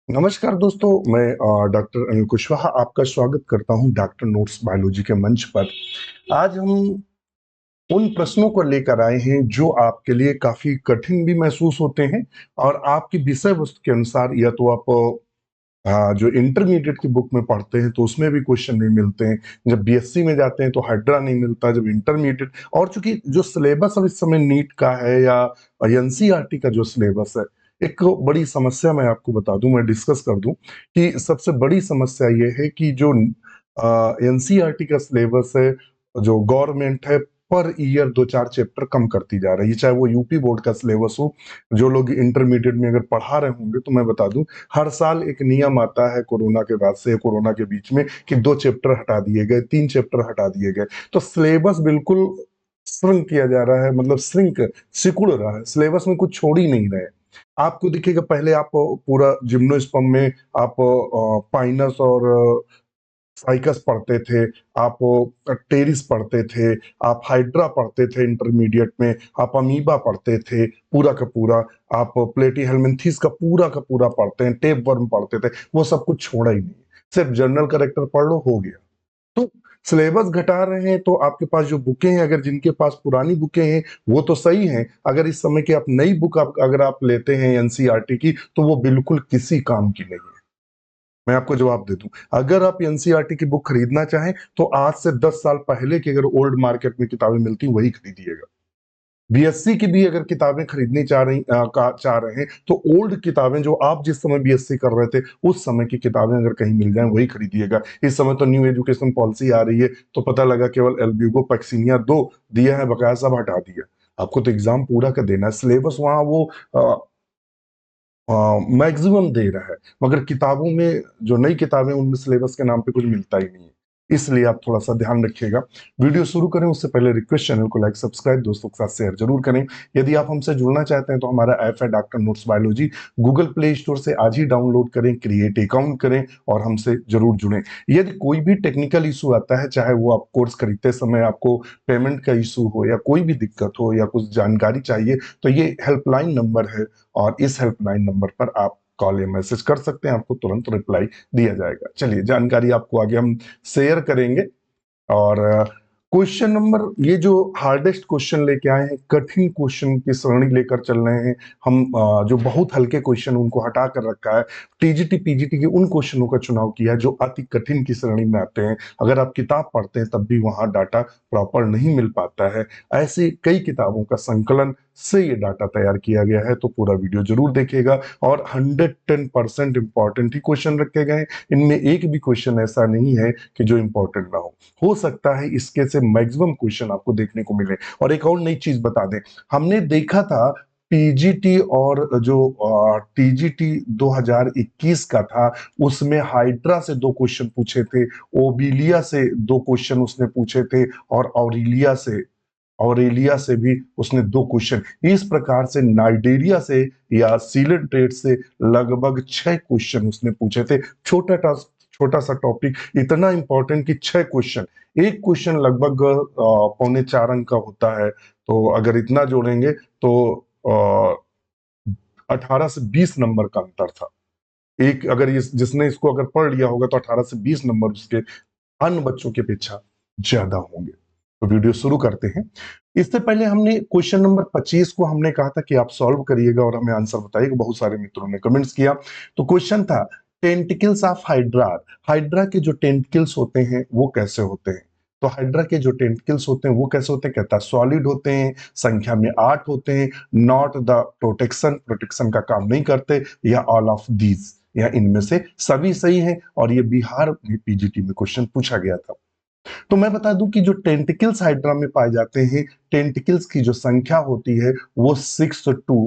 नमस्कार दोस्तों, मैं डॉक्टर अनिल कुशवाहा आपका स्वागत करता हूं डॉक्टर नोट्स बायोलॉजी के मंच पर। आज हम उन प्रश्नों को लेकर आए हैं जो आपके लिए काफी कठिन भी महसूस होते हैं और आपकी विषय वस्तु के अनुसार या तो आप जो इंटरमीडिएट की बुक में पढ़ते हैं तो उसमें भी क्वेश्चन नहीं मिलते हैं। जब बीएससी में जाते हैं तो हाइड्रा नहीं मिलता। जब इंटरमीडिएट और चूंकि जो सिलेबस अब इस समय नीट का है या एनसीईआरटी का जो सिलेबस है, एक बड़ी समस्या मैं आपको बता दूं, मैं डिस्कस कर दूं कि सबसे बड़ी समस्या ये है कि जो एनसीईआरटी का सिलेबस है, जो गवर्नमेंट है, पर ईयर दो चार चैप्टर कम करती जा रही है। चाहे वो यूपी बोर्ड का सिलेबस हो, जो लोग इंटरमीडिएट में अगर पढ़ा रहे होंगे तो मैं बता दूं, हर साल एक नियम आता है कोरोना के बाद से, कोरोना के बीच में, कि दो चैप्टर हटा दिए गए, तीन चैप्टर हटा दिए गए। तो सिलेबस बिल्कुल श्रिंक किया जा रहा है, मतलब श्रिंक, सिकुड़ रहा है। सिलेबस में कुछ छोड़ ही नहीं रहे। आपको दिखेगा, पहले आप पूरा जिम्नोस्पर्म में आप पाइनस और साइकस पढ़ते थे, आप टेरिस पढ़ते थे, आप हाइड्रा पढ़ते थे इंटरमीडिएट में, आप अमीबा पढ़ते थे पूरा का पूरा, आप प्लेटीहेल्मिन्थेस का पूरा पढ़ते हैं, टेप वर्म पढ़ते थे। वो सब कुछ छोड़ा ही नहीं, सिर्फ जनरल करेक्टर पढ़ लो, हो गया। तो सिलेबस घटा रहे हैं तो आपके पास जो बुकें हैं, अगर जिनके पास पुरानी बुकें हैं वो तो सही हैं। अगर इस समय की आप नई बुक अगर आप लेते हैं एनसीईआरटी की, तो वो बिल्कुल किसी काम की नहीं है। मैं आपको जवाब दे दूं, अगर आप एनसीईआरटी की बुक खरीदना चाहें तो आज से 10 साल पहले की अगर ओल्ड मार्केट में किताबें मिलती वही खरीदिएगा। बीएससी की भी अगर किताबें खरीदनी चाह रहे हैं तो ओल्ड किताबें, जो आप जिस समय बीएससी कर रहे थे उस समय की किताबें अगर कहीं मिल जाएं वही खरीदिएगा। इस समय तो न्यू एजुकेशन पॉलिसी आ रही है, तो पता लगा केवल एल्ब्यूगो पैक्सिनिया दो दिया है, बकाया सब हटा दिया। आपको तो एग्जाम पूरा का देना है, सिलेबस वहां वो मैक्सिमम दे रहा है, मगर किताबों में, जो नई किताबें, उनमें सिलेबस के नाम पे कुछ मिलता ही नहीं है। इसलिए आप थोड़ा सा ध्यान रखिएगा। वीडियो शुरू करें उससे पहले रिक्वेस्ट, चैनल को लाइक सब्सक्राइब दोस्तों के साथ शेयर जरूर करें। यदि आप हमसे जुड़ना चाहते हैं तो हमारा ऐप है doctor notes biology, Google play store से आज ही डाउनलोड करें, क्रिएट अकाउंट करें और हमसे जरूर जुड़ें। यदि कोई भी टेक्निकल इशू आता है, चाहे वो आप कोर्स खरीदते समय आपको पेमेंट का इशू हो या कोई भी दिक्कत हो या कुछ जानकारी चाहिए, तो ये हेल्पलाइन नंबर है और इस हेल्पलाइन नंबर पर आप कॉल या मैसेज कर सकते हैं, आपको तुरंत रिप्लाई दिया जाएगा। चलिए, जानकारी आपको आगे हम शेयर करेंगे। और क्वेश्चन नंबर, ये जो हार्डेस्ट क्वेश्चन लेके आए हैं, कठिन क्वेश्चन की श्रेणी लेकर चल रहे हैं हम। जो बहुत हल्के क्वेश्चन उनको हटा कर रखा है, टीजीटी पीजीटी के उन क्वेश्चनों का चुनाव किया है जो अति कठिन की श्रेणी में आते हैं। अगर आप किताब पढ़ते हैं तब भी वहां डाटा प्रॉपर नहीं मिल पाता है। ऐसी कई किताबों का संकलन से ये डाटा तैयार किया गया है, तो पूरा वीडियो जरूर देखिएगा। और 110% इंपॉर्टेंट ही क्वेश्चन रखे गए हैं, इनमें एक भी क्वेश्चन ऐसा नहीं है कि जो इंपॉर्टेंट ना हो सकता है इसके से मैक्सिमम क्वेश्चन आपको देखने को मिले। और एक और नई चीज बता दें, हमने देखा था पीजीटी और जो टीजीटी 2021 का था, उसमें हाइड्रा से दो क्वेश्चन पूछे थे, ओबिलिया से दो क्वेश्चन उसने पूछे थे, और ऑरेलिया से भी उसने दो क्वेश्चन। इस प्रकार से नाइडेरिया से या सीलेंट्रेट से लगभग 6 क्वेश्चन उसने पूछे थे। छोटा सा टॉपिक, इतना इंपॉर्टेंट कि 6 क्वेश्चन। एक क्वेश्चन लगभग 4.25 अंक का होता है, तो अगर इतना जोड़ेंगे तो 18 से 20 नंबर का अंतर था। एक, अगर जिसने इसको अगर पढ़ लिया होगा तो 18 से 20 नंबर उसके अन्य बच्चों की अपेक्षा ज्यादा होंगे। तो वीडियो शुरू करते हैं। इससे पहले हमने क्वेश्चन नंबर 25 को हमने कहा था कि आप सॉल्व करिएगा और हमें आंसर बताइएगा। बहुत सारे मित्रों ने कमेंट्स किया। तो क्वेश्चन था, टेंटिकल्स ऑफ हाइड्रा। हाइड्रा के जो टेंटिकल्स होते हैं वो कैसे होते हैं? तो हाइड्रा के जो टेंटिकल्स होते हैं वो कैसे होते हैं? कहता है सॉलिड होते हैं, संख्या में 8 होते हैं, नॉट द प्रोटेक्शन, प्रोटेक्शन का काम नहीं करते, या ऑल ऑफ दीज, या इनमें से सभी सही है। और ये बिहार में पीजीटी में क्वेश्चन पूछा गया था। तो मैं बता दूं कि जो टेंटिकल्स हाइड्रा में पाए जाते हैं, टेंटिकल्स की जो संख्या होती है वो 6 to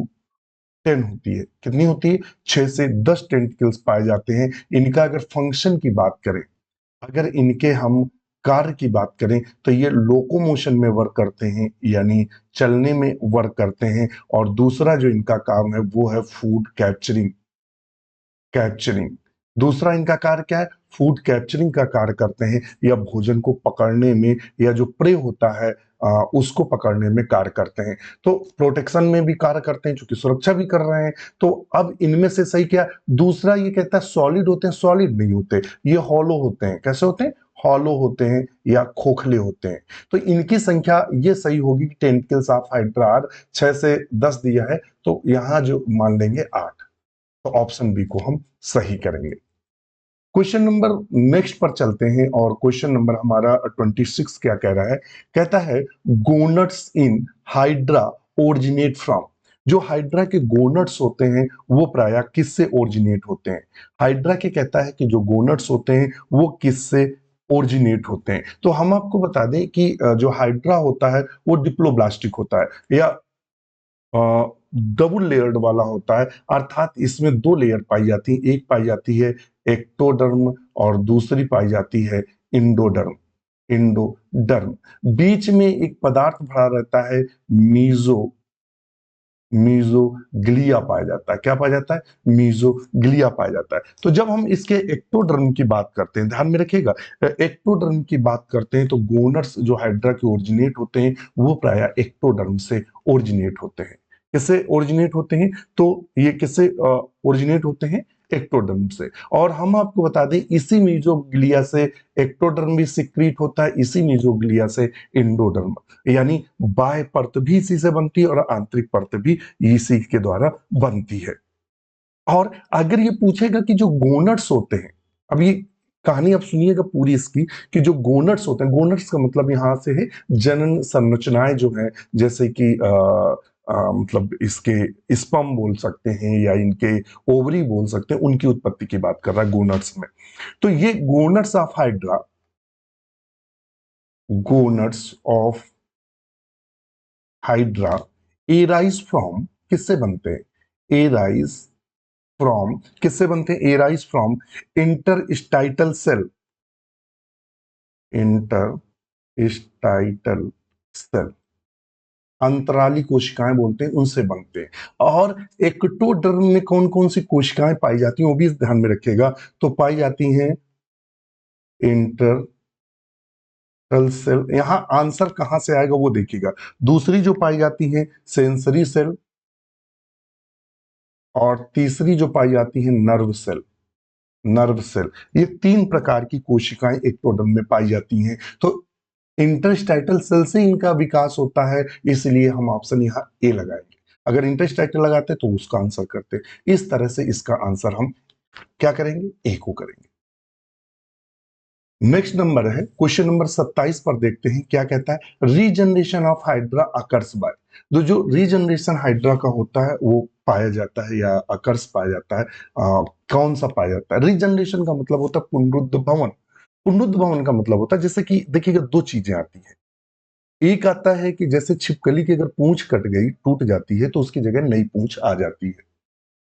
10 होती है। कितनी होती है? 6 से 10 टेंटिकल्स पाए जाते हैं। इनका अगर फंक्शन की बात करें, अगर इनके हम कार्य की बात करें, तो ये लोकोमोशन में वर्क करते हैं, यानी चलने में वर्क करते हैं। और दूसरा जो इनका काम है वो है फूड कैप्चरिंग। कैप्चरिंग दूसरा इनका कार्य क्या है? फूड कैप्चरिंग का कार्य करते हैं, या भोजन को पकड़ने में, या जो प्रे होता है उसको पकड़ने में कार्य करते हैं। तो प्रोटेक्शन में भी कार्य करते हैं, चूंकि सुरक्षा भी कर रहे हैं। तो अब इनमें से सही क्या? दूसरा ये कहता है सॉलिड होते हैं, सॉलिड नहीं होते, ये हॉलो होते हैं। कैसे होते हैं? हॉलो होते हैं या खोखले होते हैं। तो इनकी संख्या ये सही होगी कि टेंटिकल्स ऑफ हाइड्रा आर 6 से 10 दिया है, तो यहां जो मान लेंगे 8। तो ऑप्शन बी को हम सही करेंगे। क्वेश्चन नंबर नेक्स्ट पर चलते हैं और क्वेश्चन नंबर हमारा 26 क्या कह रहा है? कहता है गोनट्स इन हाइड्रा ओरिजिनेट फ्रॉम। जो हाइड्रा के गोनट्स होते हैं वो प्रायः किससे ओरिजिनेट होते हैं? हाइड्रा के कहता है कि जो गोनट्स होते हैं वो किससे ओरिजिनेट होते हैं। तो हम आपको बता दें कि जो हाइड्रा होता है वो डिप्लोब्लास्टिक होता है या डबल लेयर्ड वाला होता है, अर्थात इसमें दो लेयर पाई जाती है। एक पाई जाती है एक्टोडर्म और दूसरी पाई जाती है इंडोडर्म। इंडोडर्म बीच में एक पदार्थ भरा रहता है, मीजो मीजोग्लिया पाया जाता है। क्या पाया जाता है? मीजोग्लिया पाया जाता है। तो जब हम इसके एक्टोडर्म की बात करते हैं, ध्यान में रखिएगा, एक्टोडर्म की बात करते हैं तो गोनट्स जो हाइड्रा के ओरिजिनेट होते हैं वो प्रायः एक्टोडर्म से ओरिजिनेट होते हैं। किससे ओरिजिनेट होते हैं? तो ये किससे ओरिजिनेट होते हैं? एक्टोडर्म से। और हम आपको बता दें इसी मीजोग्लिया से एक्टोडर्म भी सिक्रीट होता है, इसी मीजोग्लिया से इंडोडर्म, यानी बाह्य परत भी इसी से बनती है और आंतरिक परत भी इसी के द्वारा बनती है। और अगर ये पूछेगा कि जो गोनट्स होते हैं, अब ये कहानी आप सुनिएगा पूरी इसकी, कि जो गोनट्स होते हैं, गोनट्स का मतलब यहां से है जनन संरचनाएं जो है, जैसे कि मतलब इसके स्पर्म बोल सकते हैं या इनके ओवरी बोल सकते हैं, उनकी उत्पत्ति की बात कर रहा है गोनट्स में। तो ये gonads of Hydra, gonads of Hydra arise from किससे बनते हैं? एराइज फ्रॉम किससे बनते हैं? Arise from interstitial cell. Interstitial cell, अंतराली कोशिकाएं बोलते हैं, उनसे बनते हैं। और एक्टोडर्म में कौन कौन सी कोशिकाएं पाई जाती हैं वो भी ध्यान में रखिएगा। तो पाई जाती हैं इंटर सेल, यहां आंसर कहां से आएगा वो देखिएगा। दूसरी जो पाई जाती है सेंसरी सेल, और तीसरी जो पाई जाती है नर्व सेल। नर्व सेल, ये तीन प्रकार की कोशिकाएं एक्टोडर्म में पाई जाती हैं। तो इंटरस्टाइटल सेल से इनका विकास होता है, इसलिए हम ऑप्शन यहाँ ए लगाएंगे। अगर इंटरस्टाइटल लगाते तो उसका आंसर करते। इस तरह से इसका आंसर हम क्या करेंगे? ए को करेंगे। नेक्स्ट नंबर है क्वेश्चन नंबर 27 पर देखते हैं क्या कहता है। Regeneration of hydra occurs by. तो जो रीजनरेशन हाइड्रा का होता है वो पाया जाता है या अकर्स पाया जाता है, कौन सा पाया जाता है? रीजनरेशन का मतलब होता है पुनरुद्भवन। पुनरुद्भवन का मतलब होता है, जैसे कि देखिएगा दो चीजें आती हैं। एक आता है कि जैसे छिपकली की अगर पूंछ कट गई, टूट जाती है, तो उसकी जगह नई पूंछ आ जाती है।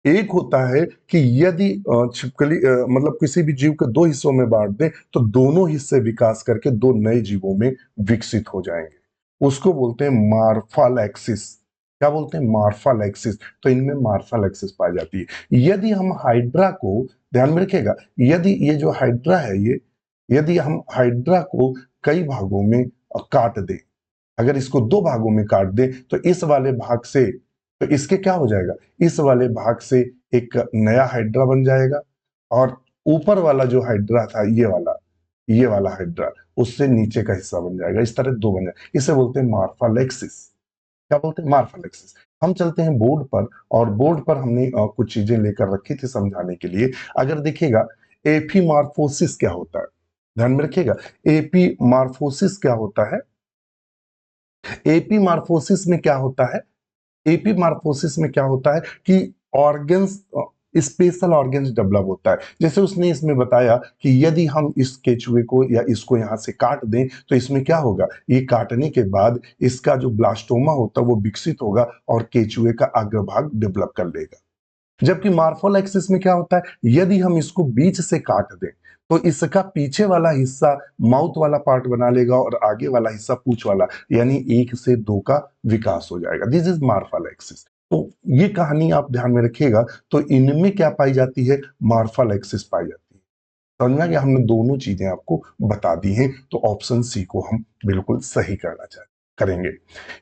एक होता है कि यदि छिपकली मतलब किसी भी जीव को दो हिस्सों में बांट दें तो दोनों हिस्से विकास करके दो नए जीवों में विकसित हो जाएंगे, उसको बोलते हैं मार्फालैक्सिस। क्या बोलते हैं? मार्फालैक्सिस। तो इनमें मार्फालैक्सिस पाई जाती है। यदि हम हाइड्रा को, ध्यान में रखिएगा, यदि ये जो हाइड्रा है ये, यदि हम हाइड्रा को कई भागों में काट दें, अगर इसको दो भागों में काट दें तो इस वाले भाग से, तो इसके क्या हो जाएगा? इस वाले भाग से एक नया हाइड्रा बन जाएगा, और ऊपर वाला जो हाइड्रा था ये वाला हाइड्रा उससे नीचे का हिस्सा बन जाएगा। इस तरह दो बन जाए, इसे बोलते हैं मार्फालेक्सिस। क्या बोलते हैं? मार्फालेक्सिस। हम चलते हैं बोर्ड पर, और बोर्ड पर हमने कुछ चीजें लेकर रखी थी समझाने के लिए। अगर देखिएगा एपीमार्फोसिस क्या होता है, ध्यान में रखिएगा, एपीमार्फोसिस क्या होता है? एपीमार्फोसिस में क्या होता है? एपीमार्फोसिस में क्या होता है कि ऑर्गन्स, स्पेशल ऑर्गन्स डेवलप होता है। जैसे उसने इसमें बताया कि यदि हम इस केचुए को या इसको यहां से काट दें तो इसमें क्या होगा? ये काटने के बाद इसका जो ब्लास्टोमा होता है वो विकसित होगा और केचुए का अग्रभाग डेवलप कर लेगा। जबकि मार्फोलैक्सिस में क्या होता है? यदि हम इसको बीच से काट दें तो इसका पीछे वाला हिस्सा माउथ वाला पार्ट बना लेगा और आगे वाला हिस्सा पूंछ वाला, यानी एक से दो का विकास हो जाएगा। This is morphallaxis. तो ये कहानी आप ध्यान में रखिएगा। तो इनमें क्या पाई जाती है? मार्फोलैक्सिस पाई जाती है। समझ में आ गया? हमने दोनों चीजें आपको बता दी हैं, तो ऑप्शन सी को हम बिल्कुल सही करना चाहते हैं। करेंगे।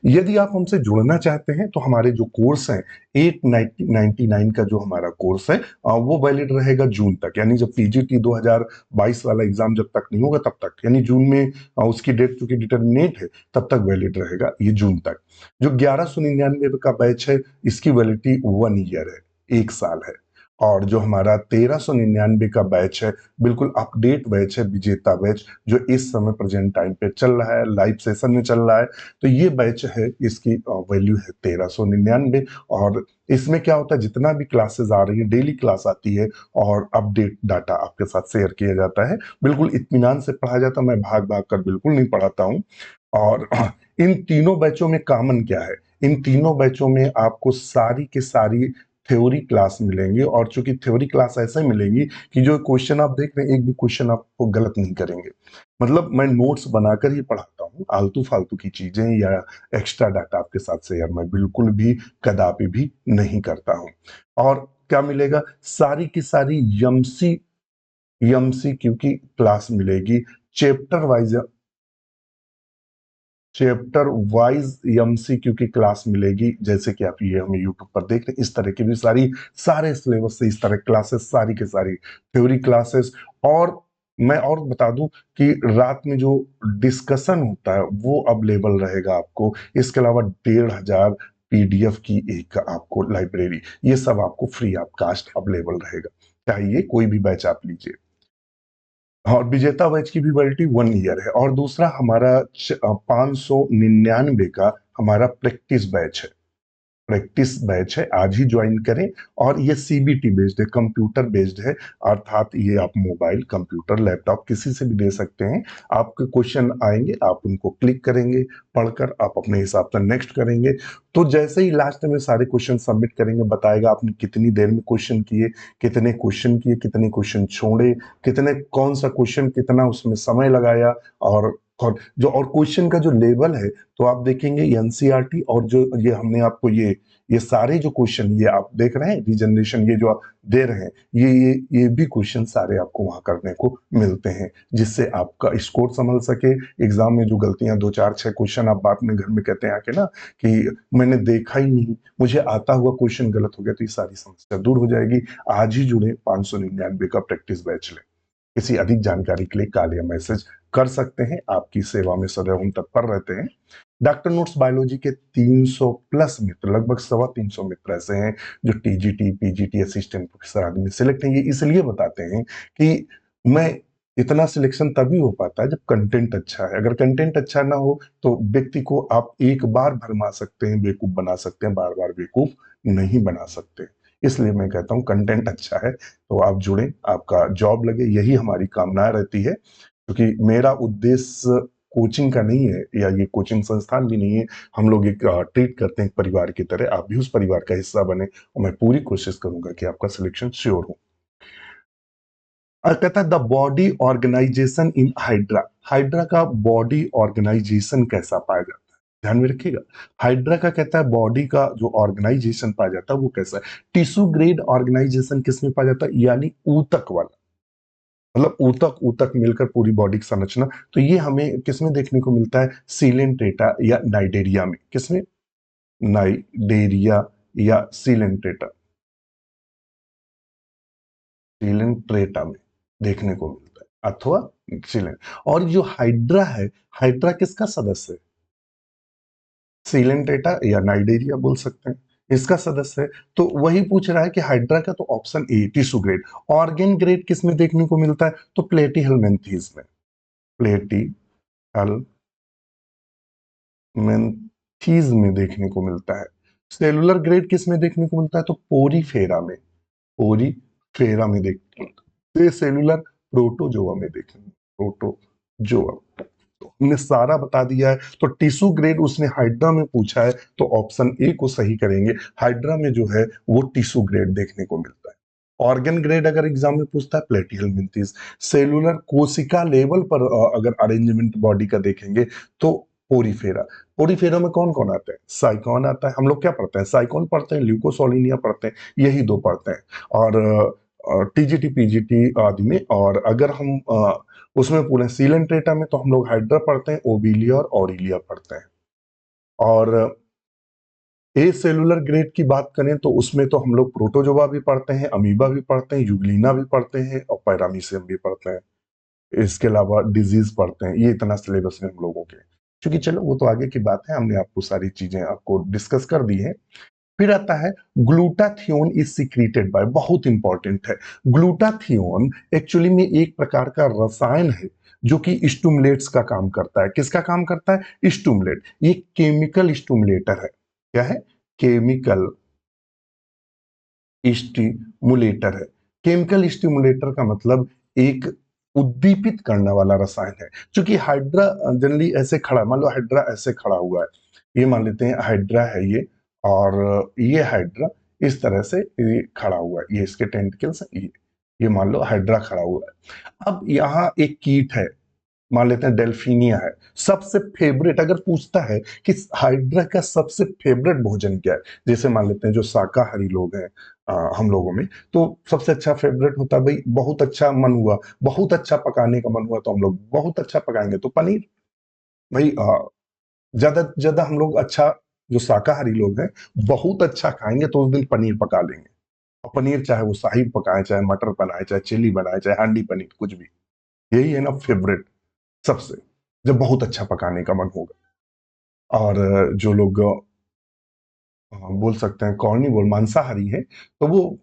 यदि आप हमसे जुड़ना चाहते हैं तो हमारे जो कोर्स हैं 899 का जो हमारा कोर्स है वो वैलिड रहेगा जून तक, यानी जब पीजीटी 2022 वाला एग्जाम जब तक नहीं होगा तब तक, यानी जून में उसकी डेट चूंकि डिटर्मिनेट है तब तक वैलिड रहेगा ये जून तक। जो 1199 का बैच है इसकी वैलिडिटी 1 ईयर है, 1 साल है। और जो हमारा 1399 का बैच है बिल्कुल अपडेट बैच है, विजेता बैच, जो इस समय प्रेजेंट टाइम पे चल रहा है, लाइव सेशन में चल रहा है। तो ये बैच है, इसकी वैल्यू है 1399। और इसमें क्या होता है, जितना भी क्लासेस आ रही है, डेली क्लास आती है और अपडेट डाटा आपके साथ शेयर किया जाता है। बिल्कुल इत्मीनान से पढ़ाया जाता है, मैं भाग भाग कर बिल्कुल नहीं पढ़ाता हूँ। और इन तीनों बैचों में कॉमन क्या है, इन तीनों बैचों में आपको सारी की सारी थ्योरी क्लास मिलेंगे। और चूंकि थ्योरी क्लास ऐसे मिलेंगी कि जो क्वेश्चन आप देख रहे हैं एक भी क्वेश्चन आपको गलत नहीं करेंगे। मतलब मैं नोट्स बनाकर ही पढ़ाता हूँ, आलतू फालतू की चीजें या एक्स्ट्रा डाटा आपके साथ शेयर मैं बिल्कुल भी कदापि भी नहीं करता हूँ। और क्या मिलेगा, सारी की सारी एमसीक्यू की क्लास मिलेगी, chapter wise chapter wise MCQ की क्लास मिलेगी। जैसे कि आप ये हमें यूट्यूब पर देख रहे हैं, इस तरह की भी सारी, सारे सिलेबस से इस तरह क्लासेस, सारी के सारी थ्योरी क्लासेस। और मैं और बता दूं कि रात में जो डिस्कशन होता है वो अवेलेबल रहेगा आपको। इसके अलावा 1500 पीडीएफ की एक आपको लाइब्रेरी, ये सब आपको फ्री ऑफ कास्ट अवेलेबल रहेगा, चाहिए कोई भी बैच आप लीजिए। और विजेता बैच की भी वैलिडिटी 1 ईयर है। और दूसरा हमारा 599 का हमारा प्रैक्टिस बैच है, प्रैक्टिस बैच है, आज ही ज्वाइन करें। और ये सीबीटी बेस्ड है, कंप्यूटर बेस्ड है, अर्थात ये आप मोबाइल, कंप्यूटर, लैपटॉप किसी से भी दे सकते हैं। आपके क्वेश्चन आएंगे, आप उनको क्लिक करेंगे, पढ़कर आप अपने हिसाब से नेक्स्ट करेंगे। तो जैसे ही लास्ट में सारे क्वेश्चन सबमिट करेंगे, बताएगा आपने कितनी देर में क्वेश्चन किए, कितने क्वेश्चन छोड़े, कितने कौन सा क्वेश्चन कितना उसमें समय लगाया। और जो और क्वेश्चन का जो लेवल है, तो आप देखेंगे एनसीईआरटी और जो ये हमने आपको ये सारे जो क्वेश्चन ये आप देख रहे हैं रीजनरेशन, ये जो आप दे रहे हैं, ये भी क्वेश्चन सारे आपको वहां करने को मिलते हैं, जिससे आपका स्कोर संभल सके। एग्जाम में जो गलतियां 2 4 6 क्वेश्चन आप बाद में घर में कहते हैं आके ना कि मैंने देखा ही नहीं, मुझे आता हुआ क्वेश्चन गलत हो गया, तो ये सारी समस्या दूर हो जाएगी। आज ही जुड़े, 599 का प्रैक्टिस बैच लें। किसी अधिक जानकारी के लिए कॉल या मैसेज कर सकते हैं, आपकी सेवा में सदैव हम तत्पर रहते हैं। डॉक्टर नोट्स बायोलॉजी के 300 प्लस मित्र, लगभग 325 मित्र ऐसे हैं जो टीजीटी पीजीटी असिस्टेंट प्रोफेसर आदि में सिलेक्ट हैं। ये इसलिए बताते हैं कि मैं, इतना सिलेक्शन तभी हो पाता है जब कंटेंट अच्छा है। अगर कंटेंट अच्छा ना हो तो व्यक्ति को आप एक बार भरमा सकते हैं, बेवकूफ बना सकते हैं, बार बार बेवकूफ नहीं बना सकते। इसलिए मैं कहता हूं कंटेंट अच्छा है तो आप जुड़ें, आपका जॉब लगे, यही हमारी कामना रहती है। क्योंकि मेरा उद्देश्य कोचिंग का नहीं है, या ये कोचिंग संस्थान भी नहीं है। हम लोग एक ट्रीट करते हैं एक परिवार की तरह, आप भी उस परिवार का हिस्सा बने, और मैं पूरी कोशिश करूंगा कि आपका सिलेक्शन श्योर हो। कहता है the body organization in hydra, hydra का बॉडी ऑर्गेनाइजेशन कैसा पाया जाता है, ध्यान में रखिएगा। हाइड्रा का कहता है बॉडी का जो ऑर्गेनाइजेशन पाया जाता है वो कैसा है। टिश्यू ग्रेड ऑर्गेनाइजेशन किसमें पाया जाता है, यानी ऊतक वाला, मतलब ऊतक ऊतक मिलकर पूरी बॉडी की संरचना। तो ये हमें किसमें देखने को मिलता है, सीलेंट्रेटा या नाइडेरिया में। किसमें, नाइडेरिया या सीलेंट्रेटा, सीलेंट्रेटा में देखने को मिलता है, अथवा सीलेंट। और जो हाइड्रा है, हाइड्रा किसका सदस्य है, सीलेंट्रेटा या नाइडेरिया बोल सकते हैं, इसका सदस्य है। तो वही पूछ रहा है कि हाइड्रा का, तो option a tissue grade. Organ grade किसमें देखने को मिलता है, तो प्लेटी हेलमिंथीज में, प्लेटी मेंथीज में देखने को मिलता है। सेलुलर ग्रेड किस में देखने को मिलता है, तो पोरीफेरा में, पोरीफेरा में देखने को मिलता है। सेलुलर प्रोटोजोआ में देखने, प्रोटोजोआ। तो हमने सारा बता दिया है। तो टिश्यू ग्रेड उसने हाइड्रा में पूछा है, तो ऑप्शन ए को सही करेंगे। हाइड्रा में जो है वो टिश्यू ग्रेड देखने को मिलता है। ऑर्गन ग्रेड अगर एग्जाम में पूछता है, प्लेटिहेलमिंथेस। सेलुलर कोशिका लेवल पर अगर अरेंजमेंट बॉडी का देखेंगे तो पोरीफेरा। पोरीफेरा में कौन कौन आता है, साइकॉन आता है। हम लोग क्या पढ़ते हैं, साइकॉन पढ़ते हैं, ल्यूकोसोलिनिया पढ़ते हैं, यही दो पढ़ते हैं। और टीजीटी पीजीटी आदि में। और अगर हम उसमें पूरे सीलेंट्रेटा में तो हम लोग हाइड्रा पढ़ते हैं, ओबिलिया और ऑरिलिया पढ़ते हैं। और ए सेलुलर ग्रेड की बात करें तो उसमें तो हम लोग प्रोटोजोआ भी पढ़ते हैं, अमीबा भी पढ़ते हैं, यूग्लिना भी पढ़ते हैं और पैरामीशियम भी पढ़ते हैं। इसके अलावा डिजीज पढ़ते हैं। ये इतना सिलेबस में हम लोगों के, क्योंकि चलो वो तो आगे की बात है, हमने आपको सारी चीजें आपको डिस्कस कर दी है। फिर आता है ग्लूटाथियोन इज सिक्रीटेड बाय, बहुत इंपॉर्टेंट है। ग्लूटाथियोन एक्चुअली में एक प्रकार का रसायन है जो कि स्टूमुलेट्स का काम करता है। किसका काम करता है? स्टूमुलेट। ये केमिकल स्टूमुलेटर है। क्या है? केमिकल स्टिमुलेटर है। केमिकल स्टिमुलेटर का मतलब एक उद्दीपित करने वाला रसायन है। क्योंकि हाइड्रा जनरली ऐसे खड़ा, मान लो हाइड्रा ऐसे खड़ा हुआ है, ये मान लेते हैं हाइड्रा है ये, और ये हाइड्रा इस तरह से ये खड़ा हुआ है, ये इसके टेंटिकल्स है, ये मान लो हाइड्रा खड़ा हुआ है। अब यहाँ एक कीट है, मान लेते हैं डेल्फिनिया है। सबसे फेवरेट अगर पूछता है कि हाइड्रा का सबसे फेवरेट भोजन क्या है, जैसे मान लेते हैं जो शाकाहारी लोग हैं हम लोगों में, तो सबसे अच्छा फेवरेट होता है भाई, बहुत अच्छा मन हुआ, बहुत अच्छा पकाने का मन हुआ तो हम लोग बहुत अच्छा पकाएंगे तो पनीर। भाई ज्यादा से ज्यादा हम लोग अच्छा, जो शाकाहारी लोग हैं, बहुत अच्छा खाएंगे तो उस दिन पनीर पका लेंगे। और पनीर चाहे वो शाही पकाए, चाहे मटर बनाए, चाहे चिली बनाए, चाहे हांडी पनीर, कुछ भी, यही है ना फेवरेट सबसे, जब बहुत अच्छा पकाने का मन होगा। और जो लोग बोल सकते हैं कॉर्निवोर मांसाहारी है, तो वो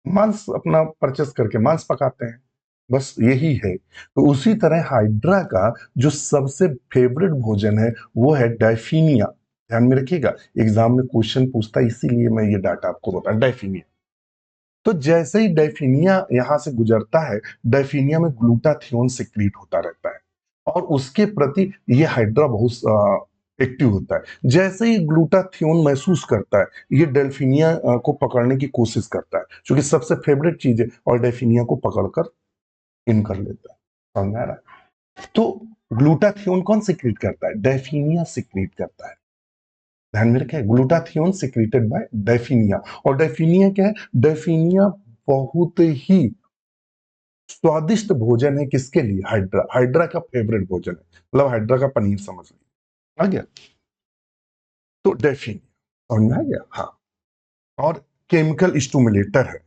मांस अपना परचेस करके मांस पकाते हैं, बस यही है। तो उसी तरह हाइड्रा का जो सबसे फेवरेट भोजन है वो है डाइफिनिया। ध्यान में रखिएगा, एग्जाम में क्वेश्चन पूछता है, इसीलिए मैं ये डाटा आपको बता, डाइफिनिया। तो जैसे ही डाइफिनिया यहां से गुजरता है, डाइफिनिया में ग्लूटाथियोन सिक्रीट होता रहता है, और उसके प्रति ये हाइड्रा बहुत एक्टिव होता है। जैसे ही ग्लूटाथियोन महसूस करता है, ये डेल्फिनिया को पकड़ने की कोशिश करता है, क्योंकि सबसे फेवरेट चीज है, और डेल्फिनिया को पकड़कर इन कर लेता है। समझ में आ रहा है? तो ग्लूटाथियोन कौन सिक्रीट करता है? डेल्फिनिया सिक्रीट करता है। ध्यान में रखें, ग्लूटाथियोन सिक्रीटेड बाय डेफिनिया। और डेफिनिया क्या है? डेफिनिया बहुत ही स्वादिष्ट भोजन है। किसके लिए? हाइड्रा। हाइड्रा का फेवरेट भोजन है, मतलब हाइड्रा का पनीर समझ लीजिए। आ गया? तो डेफिनिया समझ में आ गया? हाँ। और केमिकल स्टूमुलेटर है,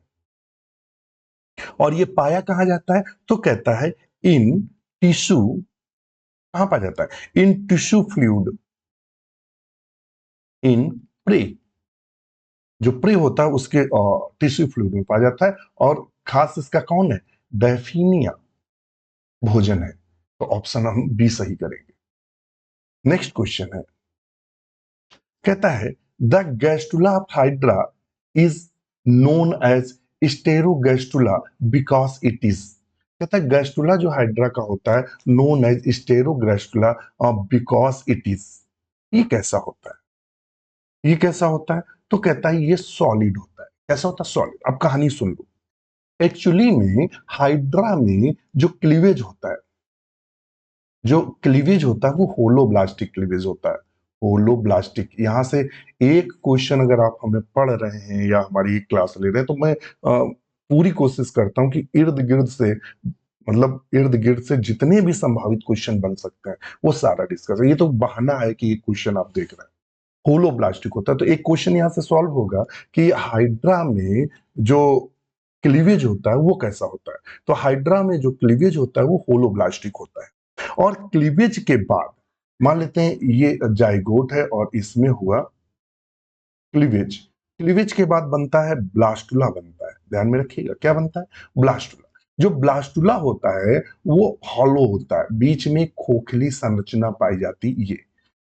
और ये पाया कहाँ जाता है? तो कहता है इन टिश्यू। कहां पाया जाता है? In tissue fluid, in prey. जो प्रे होता है उसके टिश्यू फ्लूइड में पाया जाता है, और खास इसका कौन है? डायफिनिया भोजन है। तो ऑप्शन हम बी सही करेंगे। नेक्स्ट क्वेश्चन है, कहता है the gastrula of Hydra is known as stereogastrula because it is. कहता है गैस्टुला जो हाइड्रा का होता है, known as stereogastrula because it is. ये कैसा होता है? ये कैसा होता है? तो कहता है ये सॉलिड होता है। कैसा होता है? सॉलिड। अब कहानी सुन लो। एक्चुअली में हाइड्रा में जो क्लीवेज होता है, जो क्लीवेज होता है वो होलोब्लास्टिक क्लीवेज होता है। होलोब्लास्टिक। यहां से एक क्वेश्चन अगर आप हमें पढ़ रहे हैं या हमारी एक क्लास ले रहे हैं, तो मैं पूरी कोशिश करता हूं कि इर्द गिर्द से, मतलब इर्द गिर्द से जितने भी संभावित क्वेश्चन बन सकते हैं वो सारा डिस्कस है। ये तो बहाना है कि एक क्वेश्चन आप देख रहे हैं। होलोब्लास्टिक होता है, तो एक क्वेश्चन यहां से सॉल्व होगा कि हाइड्रा में जो क्लीवेज होता है वो कैसा होता है। तो हाइड्रा में जो क्लीवेज होता है वो होलोब्लास्टिक होता है। और क्लीवेज के बाद मान लेते हैं ये जाइगोट है और इसमें हुआ क्लीवेज। क्लीवेज के बाद बनता है ब्लास्टुला बनता है। ध्यान में रखिएगा क्या बनता है? ब्लास्टुला। जो ब्लास्टुला होता है वो हॉलो होता है, बीच में खोखली संरचना पाई जाती ये।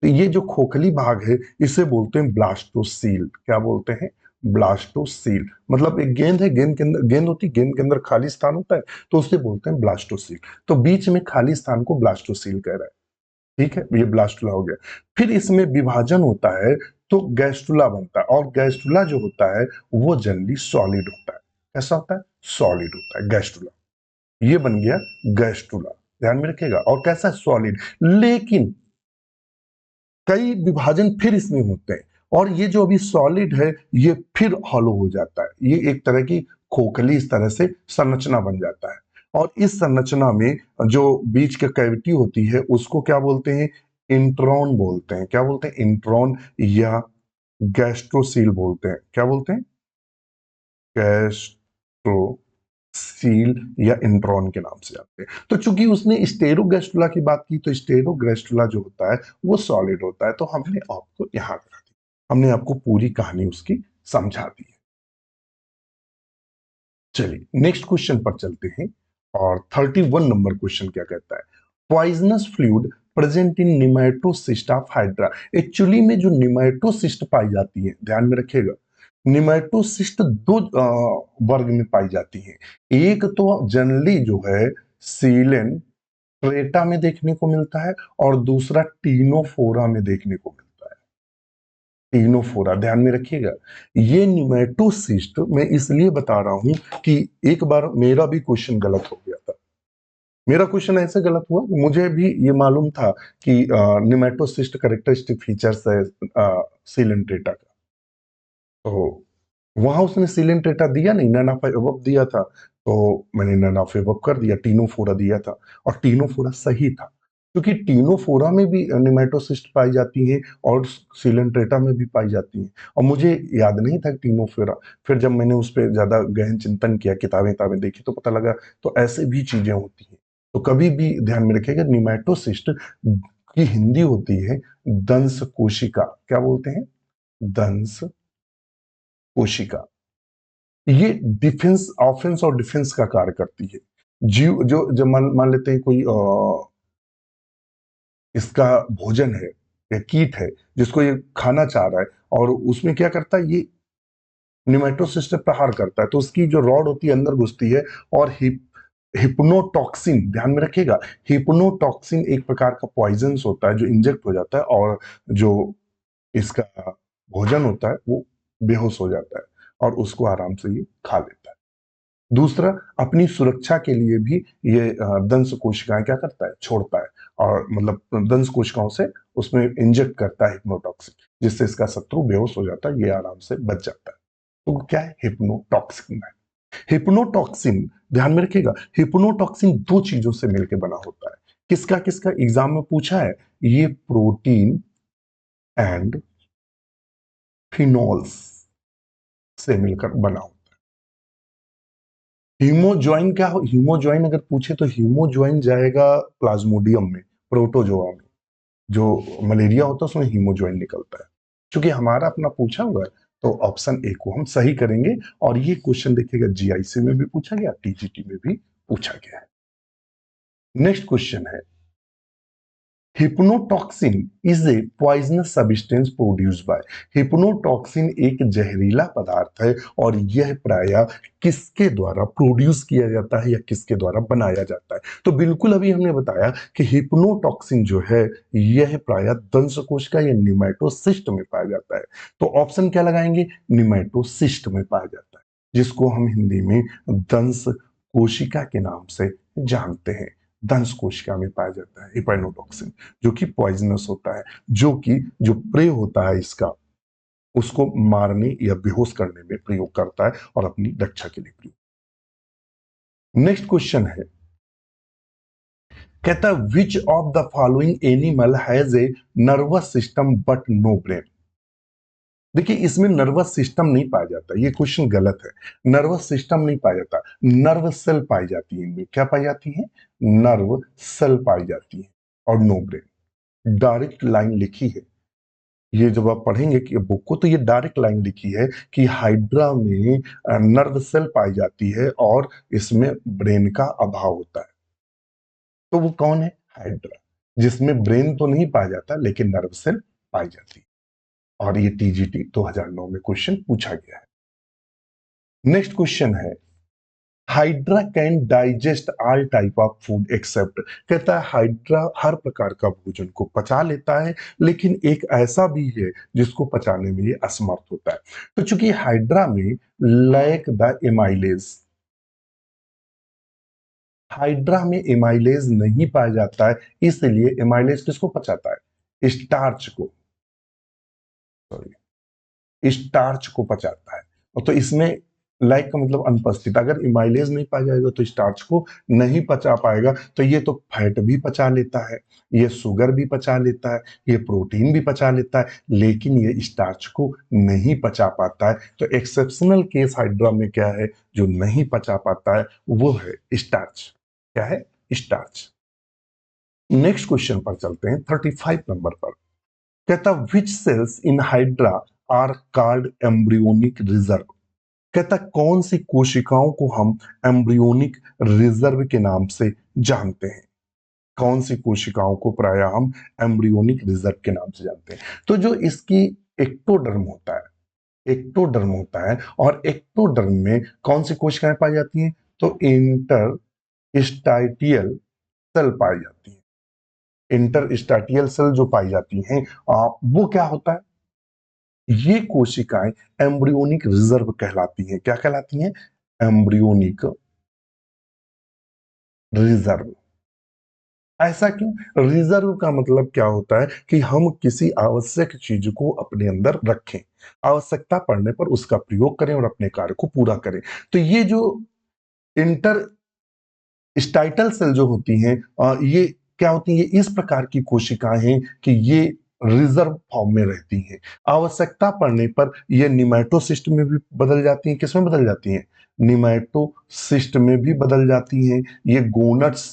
तो ये जो खोखली भाग है इसे बोलते हैं ब्लास्टोसील। क्या बोलते हैं? ब्लास्टोसील। मतलब एक गेंद है, गेंद के अंदर गेंद होती है, गेंद के अंदर खाली स्थान होता है, तो उसे बोलते हैं ब्लास्टोसील। तो बीच में खाली स्थान को ब्लास्टोसील कह रहा है। ठीक है, ये ब्लास्टुला हो गया। फिर इसमें विभाजन होता है तो गैस्टुला बनता है, और गैस्टुला जो होता है वो जनरली सॉलिड होता है। कैसा होता है? सॉलिड होता है गैस्टुला। ये बन गया गैस्टुला। ध्यान में रखिएगा। और कैसा है? सॉलिड। लेकिन कई विभाजन फिर इसमें होते हैं, और ये जो अभी सॉलिड है ये फिर हॉलो हो जाता है। ये एक तरह की खोखली इस तरह से संरचना बन जाता है। और इस संरचना में जो बीच की कैविटी होती है उसको क्या बोलते हैं? इंट्रॉन बोलते हैं। क्या बोलते हैं? इंट्रॉन या गैस्ट्रोसील बोलते हैं। क्या बोलते हैं? गैस्ट्रोसील या इंट्रॉन के नाम से आते हैं। तो चूंकि उसने स्टेरोगैस्ट्रुला की बात की, तो स्टेरोगैस्ट्रुला जो होता है वो सॉलिड होता है, तो हमने आपको यहां करा दी, हमने आपको पूरी कहानी उसकी समझा दी है। चलिए नेक्स्ट क्वेश्चन पर चलते हैं। और 31 नंबर क्वेश्चन क्या कहता है? Poisonous fluid present in nematocyst of hydra. Actually में जो निमेटोसिस्ट पाई जाती है, ध्यान में रखिएगा, निमेटोसिस्ट दो वर्ग में पाई जाती है। एक तो जनरली जो है सीलेन ट्रेटा में देखने को मिलता है, और दूसरा टीनोफोरा में देखने को मिलता है। टीनोफोरा ध्यान में रखिएगा। ये निमेटोसिस्ट मैं इसलिए बता रहा हूं कि एक बार मेरा भी क्वेश्चन गलत हो गया था। मेरा क्वेश्चन ऐसे गलत हुआ, मुझे भी ये मालूम था कि निमेटोसिस्ट करेक्टरिस्टिक फीचर्स है सीलेंट्रेटा का। तो वहां उसने सिलेंट्रेटा दिया नहीं, नैनाफेब दिया था, तो मैंने नैनाफेब कर दिया, टीनोफोरा दिया था, और टीनोफोरा सही था, क्योंकि टीनोफोरा में भी निमेटोसिस्ट पाई जाती है और सिलेंट्रेटा में भी पाई जाती है, और मुझे याद नहीं था टीनोफोरा। फिर जब मैंने उस पर ज्यादा गहन चिंतन किया, किताबें किताबें देखी, तो पता लगा तो ऐसे भी चीजें होती हैं। तो कभी भी ध्यान में रखिएगा, निमेटोसिस्ट की हिंदी होती है दंश कोशिका। क्या बोलते हैं? दंश कोशिका। ये डिफेंस, ऑफेंस और डिफेंस का कार्य करती है। जीव जो जब मान लेते हैं कोई इसका भोजन है या कीट है जिसको ये खाना चाह रहा है, और उसमें क्या करता है, ये निमेटोसिस्ट से प्रहार करता है, तो उसकी जो रॉड होती है अंदर घुसती है, और हिप्नोटॉक्सिन, ध्यान में रखिएगा, हिप्नोटॉक्सिन एक प्रकार का पॉइजन होता है जो इंजेक्ट हो जाता है, और जो इसका भोजन होता है वो बेहोश हो जाता है, और उसको आराम से ये खा लेता है। दूसरा, अपनी सुरक्षा के लिए भी ये दंश कोशिकाएं क्या करता है, छोड़ता है, और मतलब दंश कोशिकाओं से उसमें इंजेक्ट करता है हिप्नोटॉक्सिन, जिससे इसका शत्रु बेहोश हो जाता है, ये आराम से बच जाता है। तो क्या है? हिप्नोटॉक्सिन है। हिप्नोटॉक्सिन ध्यान में रखिएगा, हिप्नोटॉक्सिन दो चीजों से मिलकर बना होता है। किसका किसका एग्जाम में पूछा है? ये प्रोटीन एंड फिनॉल्स से मिलकर बना होता है। हीमोज्वाइन क्या हो? हीमोज्वाइन अगर पूछे तो हीमोज्वाइन जाएगा प्लाज्मोडियम में, प्रोटोजोआ में। जो मलेरिया होता है उसमें हीमोज्वाइन निकलता है। क्योंकि हमारा अपना पूछा हुआ है, तो ऑप्शन ए को हम सही करेंगे। और ये क्वेश्चन देखिएगा, जीआईसी में भी पूछा गया, टीजीटी में भी पूछा गया है। नेक्स्ट क्वेश्चन है, hypnotoxin is a poisonous substance produced by. Hypnotoxin एक जहरीला पदार्थ है, और यह प्रायः किसके द्वारा प्रोड्यूस किया जाता है या किसके द्वारा बनाया जाता है? तो बिल्कुल अभी हमने बताया कि हिप्नोटॉक्सिन जो है यह प्रायः दंश कोशिका या निमेटोसिस्ट में पाया जाता है। तो ऑप्शन क्या लगाएंगे? निमेटोसिस्ट में पाया जाता है, जिसको हम हिंदी में दंश कोशिका के नाम से जानते हैं। दंश कोशिका में पाया जाता है हिप्नोटॉक्सिन, जो कि पॉइजनस होता है, जो कि जो प्रे होता है इसका, उसको मारने या बेहोश करने में प्रयोग करता है, और अपनी रक्षा के लिए प्रयोग। नेक्स्ट क्वेश्चन है, कहता है which of the following animal has a nervous system but no brain. देखिए इसमें नर्वस सिस्टम नहीं पाया जाता, ये क्वेश्चन गलत है। नर्वस सिस्टम नहीं पाया जाता, नर्व सेल पाई जाती है इनमें। क्या पाई जाती है? नर्व सेल पाई जाती है, और नो ब्रेन। डायरेक्ट लाइन लिखी है, ये जब आप पढ़ेंगे कि बुक को, तो ये डायरेक्ट लाइन लिखी है कि हाइड्रा में नर्व सेल पाई जाती है, और इसमें ब्रेन का अभाव होता है। तो वो कौन है? हाइड्रा, जिसमें ब्रेन तो नहीं पाया जाता लेकिन नर्व सेल पाई जाती है। और ये टीजीटी 2009 में क्वेश्चन पूछा गया है। नेक्स्ट क्वेश्चन है, hydra can digest all type of food except. कहता है हाइड्रा हर प्रकार का भोजन को पचा लेता है, लेकिन एक ऐसा भी है जिसको पचाने में ये असमर्थ होता है। तो चूंकि हाइड्रा में लैक द एमाइलेज, हाइड्रा में एमाइलेज नहीं पाया जाता है, इसलिए एमाइलेज किसको पचाता है? स्टार्च को, सॉरी, स्टार्च को पचाता है। और तो इसमें लाइक का मतलब अनुपस्थित। अगर इमाइलेज नहीं पाया जाएगा तो स्टार्च को नहीं पचा पाएगा। तो ये तो फैट भी पचा लेता है, ये शुगर भी पचा लेता है, ये प्रोटीन भी पचा लेता है, लेकिन ये स्टार्च को नहीं पचा पाता है। तो एक्सेप्शनल केस हाइड्रा में क्या है जो नहीं पचा पाता है, वो है स्टार्च। क्या है? स्टार्च। नेक्स्ट क्वेश्चन पर चलते हैं 35 नंबर पर। कहता which cells in Hydra are called embryonic reserve. कहता कौन सी कोशिकाओं को हम एम्ब्रियोनिक रिजर्व के नाम से जानते हैं। कौन सी कोशिकाओं को प्राय हम एम्ब्रियोनिक रिजर्व के नाम से जानते हैं। तो जो इसकी एक्टोडर्म होता है, एक्टोडर्म होता है, और एक्टोडर्म में कौन सी कोशिकाएं पाई जाती हैं, तो इंटरस्टाइटियल सेल पाई जाती हैं। इंटरस्टाइटियल सेल जो पाई जाती हैं, वो क्या होता है, ये कोशिकाएं एम्ब्रियोनिक रिजर्व कहलाती हैं। क्या कहलाती हैं? Embryonic reserve. ऐसा क्यों? रिजर्व का मतलब क्या होता है कि हम किसी आवश्यक चीज को अपने अंदर रखें, आवश्यकता पड़ने पर उसका प्रयोग करें और अपने कार्य को पूरा करें। तो ये जो इंटर स्टाइटल सेल जो होती हैं, ये क्या होती हैं, ये इस प्रकार की कोशिकाएं हैं कि ये रिजर्व फॉर्म में रहती हैं। आवश्यकता पड़ने पर ये निमैटोसिस्ट में भी बदल जाती हैं। किसमें बदल जाती हैं? निमैटोसिस्ट में भी बदल जाती हैं। ये गोनट्स,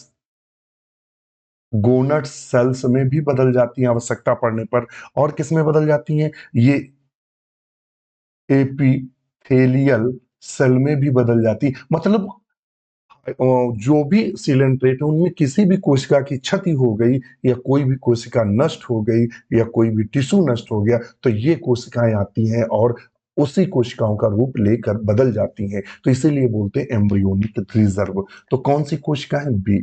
गोनट सेल्स में भी बदल जाती हैं आवश्यकता पड़ने पर। और किस में बदल जाती हैं? ये एपिथेलियल सेल में भी बदल जाती। मतलब जो भी सिलेंट्रेट है उनमें किसी भी कोशिका की क्षति हो गई, या कोई भी कोशिका नष्ट हो गई, या कोई भी टिश्यू नष्ट हो गया, तो ये कोशिकाएं आती हैं और उसी कोशिकाओं का रूप लेकर बदल जाती हैं। तो इसीलिए बोलते हैं एम्ब्रियोनिक रिजर्व। तो कौन सी कोशिकाएं? बी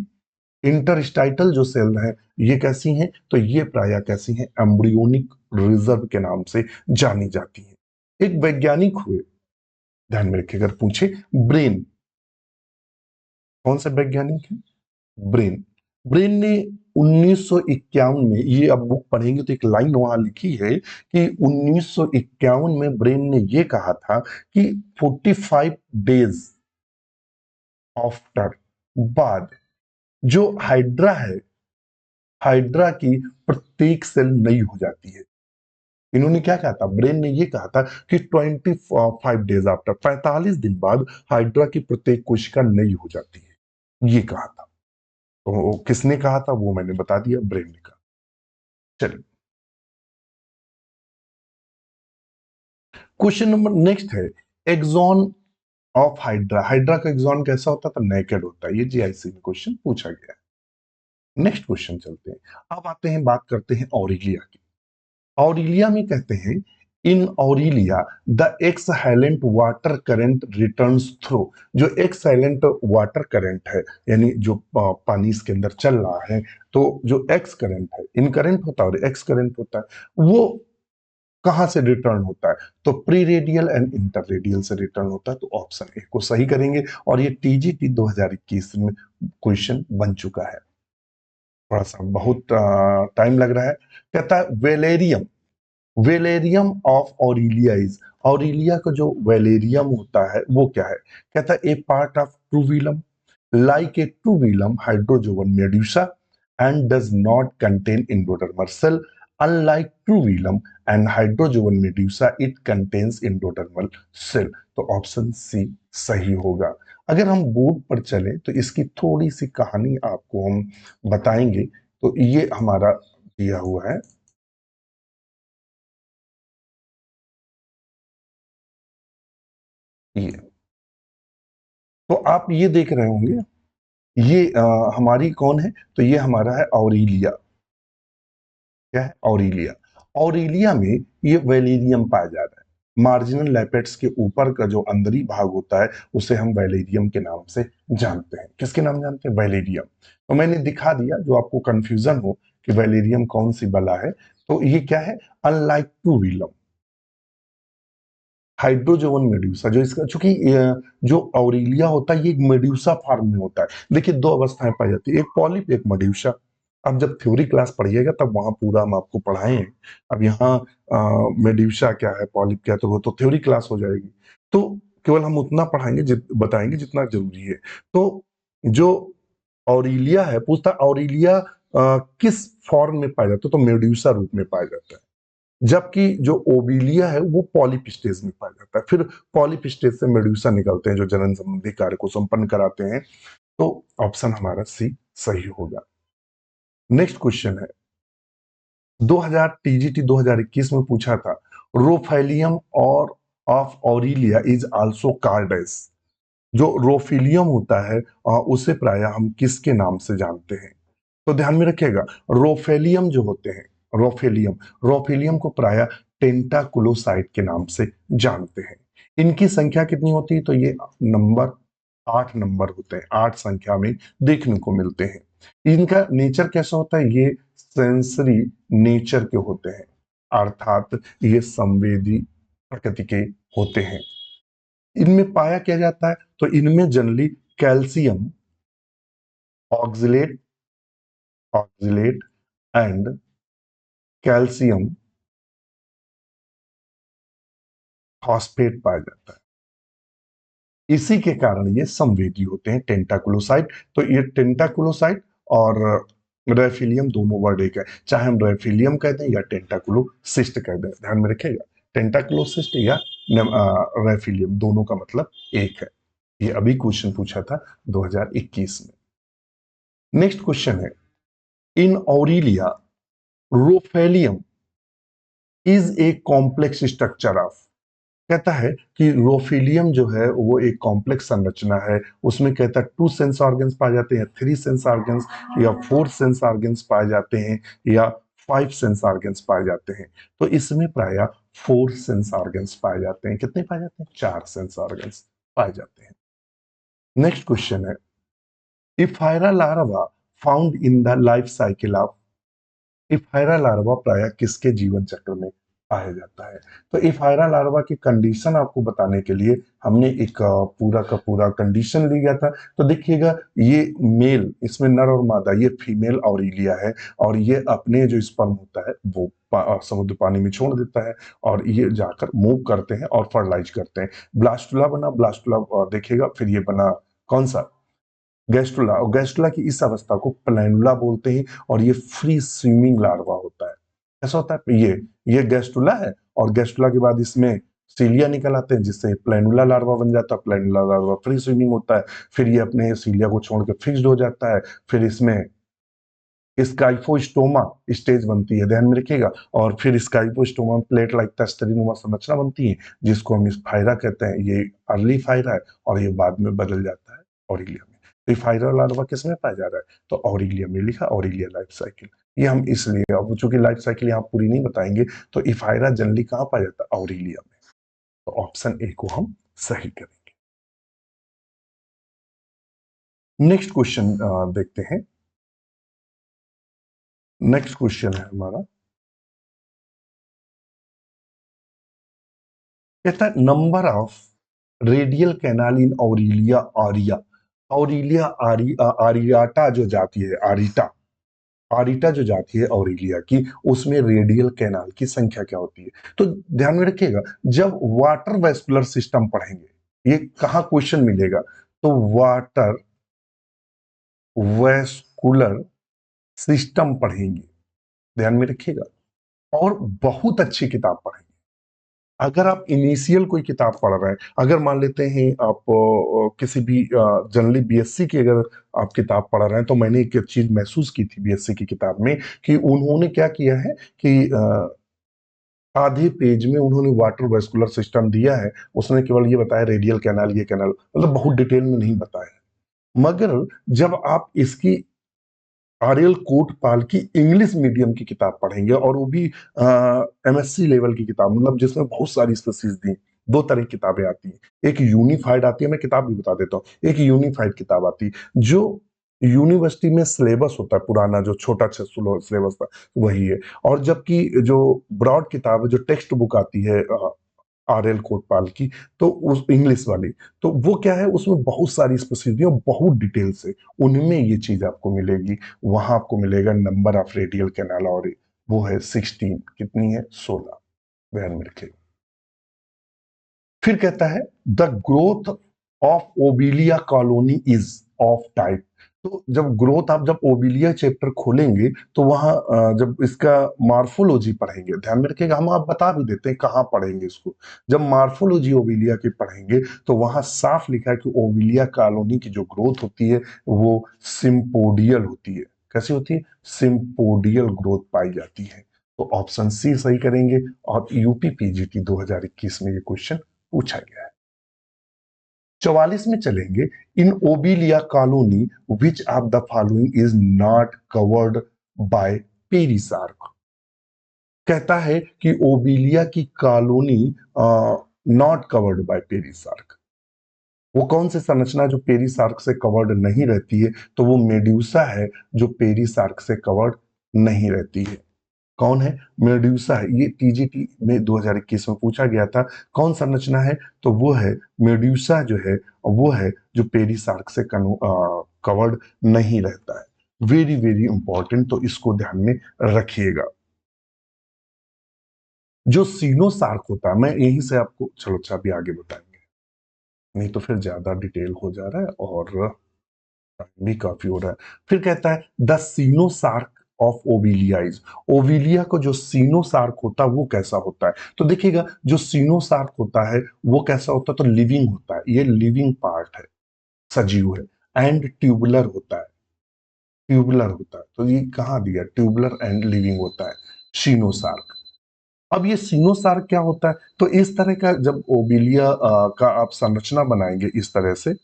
इंटरस्टाइटल जो सेल है, ये कैसी हैं, तो ये प्राय कैसी हैं, एम्ब्रियोनिक रिजर्व के नाम से जानी जाती हैं। एक वैज्ञानिक हुए, ध्यान में रखिए, अगर पूछे ब्रेन, कौन से वैज्ञानिक है? ब्रेन। ब्रेन ने 1951 में, ये अब बुक पढ़ेंगे तो एक लाइन वहां लिखी है कि 1951 में ब्रेन ने ये कहा था कि 45 डेज आफ्टर बाद जो हाइड्रा है, हाइड्रा की प्रत्येक सेल नई हो जाती है। इन्होंने क्या कहा था? ब्रेन ने ये कहा था कि 25 डेज आफ्टर, 45 दिन बाद हाइड्रा की प्रत्येक कोशिका नई हो जाती है, ये कहा था। तो किसने कहा था वो मैंने बता दिया, ब्रेन ने कहा। चलिए, क्वेश्चन नंबर नेक्स्ट है, एक्सॉन ऑफ हाइड्रा। हाइड्रा का एक्सॉन कैसा होता था? नेकेड होता है। ये जीआईसी में क्वेश्चन पूछा गया है। नेक्स्ट क्वेश्चन चलते हैं। अब आते हैं, बात करते हैं ऑरिलिया की। ऑरिलिया में कहते हैं, in Aurelia the exhalant water current returns through. जो एक्स हाइलेंट वाटर करंट है, यानी जो पानी इसके अंदर चल रहा है, तो जो एक्स करंट है, इन करंट होता है और एक्स करंट होता है, वो कहां से रिटर्न होता है? तो pre radial and inter radial से रिटर्न होता है। तो ऑप्शन ए को सही करेंगे। और ये टीजीटी 2021 में क्वेश्चन बन चुका है। थोड़ा सा बहुत टाइम लग रहा है। कहता है वेलेरियम, वेलेरियम ऑफ ऑरिलियाइज। ऑरिलिया का जो वेलेरियम होता है वो क्या है? कहता है a part of true velum, like a true velum hydrozoan medusa, and does not contain endodermal cell. Unlike true velum and hydrozoan medusa it contains endodermal cell. तो ऑप्शन सी सही होगा। अगर हम बोर्ड पर चले तो इसकी थोड़ी सी कहानी आपको हम बताएंगे। तो ये हमारा दिया हुआ है, ये। तो आप ये देख रहे होंगे, ये हमारी कौन है? तो ये हमारा है ऑरिलिया। क्या है? ऑरिलिया। ऑरिलिया में ये वेलेरियम पाया जा रहा है। मार्जिनल लैपेट्स के ऊपर का जो अंदरी भाग होता है उसे हम वेलेरियम के नाम से जानते हैं। किसके नाम जानते हैं? वेलेरियम। तो मैंने दिखा दिया, जो आपको कंफ्यूजन हो कि वेलेरियम कौन सी बला है, तो ये क्या है? Unlike true velum, hydrozoan medusa. जो इसका, चूंकि जो ऑरिलिया होता है ये एक मेड्यूसा फॉर्म में होता है। देखिए, दो अवस्थाएं पाई जाती है, एक पॉलिप, एक मेड्यूसा। अब जब थ्योरी क्लास पढ़िएगा तब वहां पूरा हम आपको पढ़ाएं। अब यहाँ मेड्यूसा क्या है, पॉलिप क्या है, तो वो तो थ्योरी क्लास हो जाएगी। तो केवल हम उतना पढ़ाएंगे बताएंगे जितना जरूरी है। तो जो ऑरिलिया है, पूछता ऑरिलिया किस फॉर्म में पाया जाता है, तो मेड्यूसा रूप में पाया जाता है। जबकि जो ओबिलिया है वो पॉलिप स्टेज में पाया जाता है। फिर पॉलिप स्टेज से मेड्यूसा निकलते हैं जो जनन संबंधी कार्य को संपन्न कराते हैं। तो ऑप्शन हमारा सी सही होगा। नेक्स्ट क्वेश्चन है 2000 टीजीटी 2021 में पूछा था, रोफेलियम और of aurelia is also called as. जो रोफिलियम होता है उसे प्रायः हम किसके नाम से जानते हैं? तो ध्यान में रखिएगा, रोफेलियम जो होते हैं, रोफेलियम रोफेलियम को प्रायः टेंटाकुलोसाइट के नाम से जानते हैं। इनकी संख्या कितनी होती है? तो ये नंबर 8 नंबर होते हैं, 8 संख्या में देखने को मिलते हैं। इनका नेचर कैसा होता है? ये सेंसरी नेचर के होते हैं, अर्थात ये संवेदी प्रकृति के होते हैं। इनमें पाया क्या जाता है? तो इनमें generally calcium oxalate oxalate and calcium phosphate पाया जाता है। इसी के कारण ये संवेदी होते हैं, टेंटाकुलोसाइट। तो ये टेंटाकुलोसाइट और रेफिलियम दोनों वर्ड एक है, चाहे हम रेफिलियम कहते हैं या टेंटाकुलोसिस्ट कहते हैं, ध्यान में रखिएगा। टेंटाकुलोसिस्ट या रेफिलियम दोनों का मतलब एक है। ये अभी क्वेश्चन पूछा था 2021 में। नेक्स्ट क्वेश्चन है, in Aurelia rhopalium is a complex structure of. कहता है कि रोफिलियम जो है वो एक कॉम्प्लेक्स संरचना है। उसमें कहता है 2 सेंस ऑर्गन्स पाए जाते हैं, 3 सेंस ऑर्गन्स या 4 सेंस ऑर्गन्स पाए जाते हैं या 5 सेंस ऑर्गन्स पाए जाते हैं। तो इसमें प्राय 4 सेंस ऑर्गन्स पाए जाते हैं। कितने पाए जाते हैं? 4 सेंस ऑर्गन्स पाए जाते हैं। नेक्स्ट क्वेश्चन है, ephyra larva found in the life cycle of. Ephyra larva प्रायः किसके जीवन चक्र में पाया जाता है? तो इफायरा लार्वा की कंडीशन आपको बताने के लिए हमने एक पूरा का पूरा कंडीशन लिया था। तो देखिएगा, ये मेल, इसमें नर और मादा, ये फीमेल ऑरिलिया है और ये अपने जो स्पर्म होता है वो समुद्र पानी में छोड़ देता है और ये जाकर मूव करते हैं और फर्टिलाइज करते हैं। ब्लास्टुला बना, ब्लास्टुला देखिएगा, फिर ये बना कौन सा? गैस्ट्रोला। और गैस्ट्रोला की इस अवस्था को प्लैनुला बोलते हैं और ये फ्री स्विमिंग लार्वा होता है। ऐसा होता है, ये गैस्ट्रोला है और गैस्ट्रोला के बाद इसमें सीलिया निकल आते हैं जिससे प्लैनुला लार्वा बन जाता है। प्लैनुला लार्वा फ्री स्विमिंग होता है, फिर ये अपने सीलिया को छोड़ के फिक्स्ड हो जाता है। फिर इसमें स्काइफोस्टोमा स्टेज बनती है, ध्यान में रखिएगा। और फिर स्काइफोस्टोमा प्लेट लाइक तस्तरीनुमा संरचना बनती है जिसको हम फायरा कहते हैं। ये अर्ली फायरा है और ये बाद में बदल जाता है ऑरिलिया में। तो फायरा लार्वा किस में पाया जा रहा है? तो ऑरिलिया में लिखा, ऑरिलिया लाइफ साइकिल। ये हम इसलिए, अब चूंकि लाइफ साइकिल यहाँ पूरी नहीं बताएंगे, तो इफायरा जनरली कहाँ पाया जाता है? ऑरिलिया में। तो ऑप्शन ए को हम सही करेंगे। नेक्स्ट क्वेश्चन देखते हैं। नेक्स्ट क्वेश्चन है हमारा, कहता है number of radial canal in Aurelia आरिया। ऑरिलिया आरियाटा जो जाती है, आरिटा आरिटा जो जाती है ऑरिलिया की, उसमें रेडियल कैनाल की संख्या क्या होती है? तो ध्यान में रखिएगा, जब वाटर वेस्कुलर सिस्टम पढ़ेंगे, ये कहाँ क्वेश्चन मिलेगा? तो वाटर वेस्कुलर सिस्टम पढ़ेंगे, ध्यान में रखिएगा। और बहुत अच्छी किताब पढ़ेंगे। अगर आप इनिशियल कोई किताब पढ़ रहे हैं, अगर मान लेते हैं आप किसी भी जनरली बीएससी की अगर आप किताब पढ़ रहे हैं, तो मैंने एक चीज महसूस की थी बीएससी की किताब में कि उन्होंने क्या किया है कि आधे पेज में उन्होंने वाटर वेस्कुलर सिस्टम दिया है। उसने केवल ये बताया रेडियल कैनाल, ये कैनाल, मतलब बहुत डिटेल में नहीं बताया। मगर जब आप इसकी आर्यल कोटपाल की इंग्लिश मीडियम की किताब पढ़ेंगे और वो भी एमएससी लेवल की किताब, मतलब जिसमें बहुत सारी स्पीसीज दी। दो तरह की किताबें आती हैं, एक यूनिफाइड आती है, मैं किताब भी बता देता हूँ। एक यूनिफाइड किताब आती है जो यूनिवर्सिटी में सिलेबस होता है पुराना, जो छोटा सिलेबस था वही है। और जबकि जो ब्रॉड किताब है, जो टेक्स्ट बुक आती है आर एल कोटपाल की, तो उस इंग्लिश वाली, तो वो क्या है, उसमें बहुत सारी स्पेसिफिक और बहुत डिटेल से उनमें ये चीज आपको मिलेगी। वहां आपको मिलेगा नंबर ऑफ रेडियल कैनाल, और वो है 16, कितनी है? 16, ध्यान में रखिएगा। फिर कहता है the growth of Obelia colony is of type. तो जब ग्रोथ, आप जब ओबिलिया चैप्टर खोलेंगे तो वहां जब इसका मार्फोलॉजी पढ़ेंगे, ध्यान में रखिएगा, हम आप बता भी देते हैं कहाँ पढ़ेंगे इसको। जब मार्फोलॉजी ओबिलिया की पढ़ेंगे तो वहां साफ लिखा है कि ओबिलिया कॉलोनी की जो ग्रोथ होती है वो सिंपोडियल होती है। कैसी होती है? सिंपोडियल ग्रोथ पाई जाती है। तो ऑप्शन सी सही करेंगे। और यूपी पीजीटी 2021 में ये क्वेश्चन पूछा गया है। 44 में चलेंगे। In Obelia colony which of the following is not covered by perisarc. कहता है कि ओबिलिया की colony not covered by perisarc. वो कौन सी संरचना जो पेरिसार्क से कवर्ड नहीं रहती है? तो वो मेड्यूसा है जो पेरिसार्क से कवर्ड नहीं रहती है। कौन है? मेड्यूसा है। ये टीजीटी में 2021 में पूछा गया था। कौन संरचना है? तो वो है मेड्यूसा जो है, वो है जो पेरिसार्क से कवर्ड नहीं रहता है। वेरी वेरी इंपॉर्टेंट, तो इसको ध्यान में रखिएगा। जो सीनोसार्क होता है, मैं यहीं से आपको, चलो अच्छा अभी आगे बताएंगे, नहीं तो फिर ज्यादा डिटेल हो जा रहा है और टाइम भी काफी हो रहा है। फिर कहता है द सीनोसार्क ऑफ ओविलिया इज। ओविलिया को जो सीनोसार्क होता है वो कैसा होता है? तो देखिएगा, जो सीनोसार्क होता है वो कैसा होता है? तो लिविंग होता है, ये लिविंग पार्ट है, सजीव है। एंड ट्यूबुलर होता है, ट्यूबुलर होता है। तो ये कहाँ दिया? ट्यूबुलर एंड लिविंग होता है सीनोसार्क। अब ये सीनोसार्क क्या होता है? तो इस तरह का जब ओविलिया का आप संरचना बनाएंगे इस तरह से,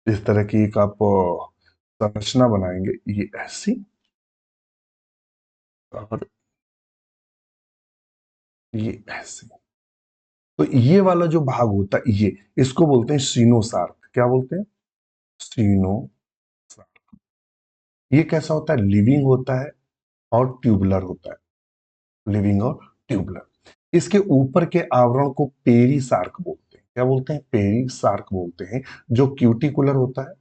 इस तरह की एक आप संरचना बनाएंगे, ये ऐसी, और ये ऐसी। तो ये वाला जो भाग होता है, ये इसको बोलते हैं सीनोसार्क। क्या बोलते हैं? सीनोसार्क। ये कैसा होता है? लिविंग होता है और ट्यूबुलर होता है। लिविंग और ट्यूबुलर। इसके ऊपर के आवरण को पेरीसार्क बोलते हैं। क्या बोलते हैं? पेरीसार्क बोलते हैं। जो क्यूटिकुलर होता है,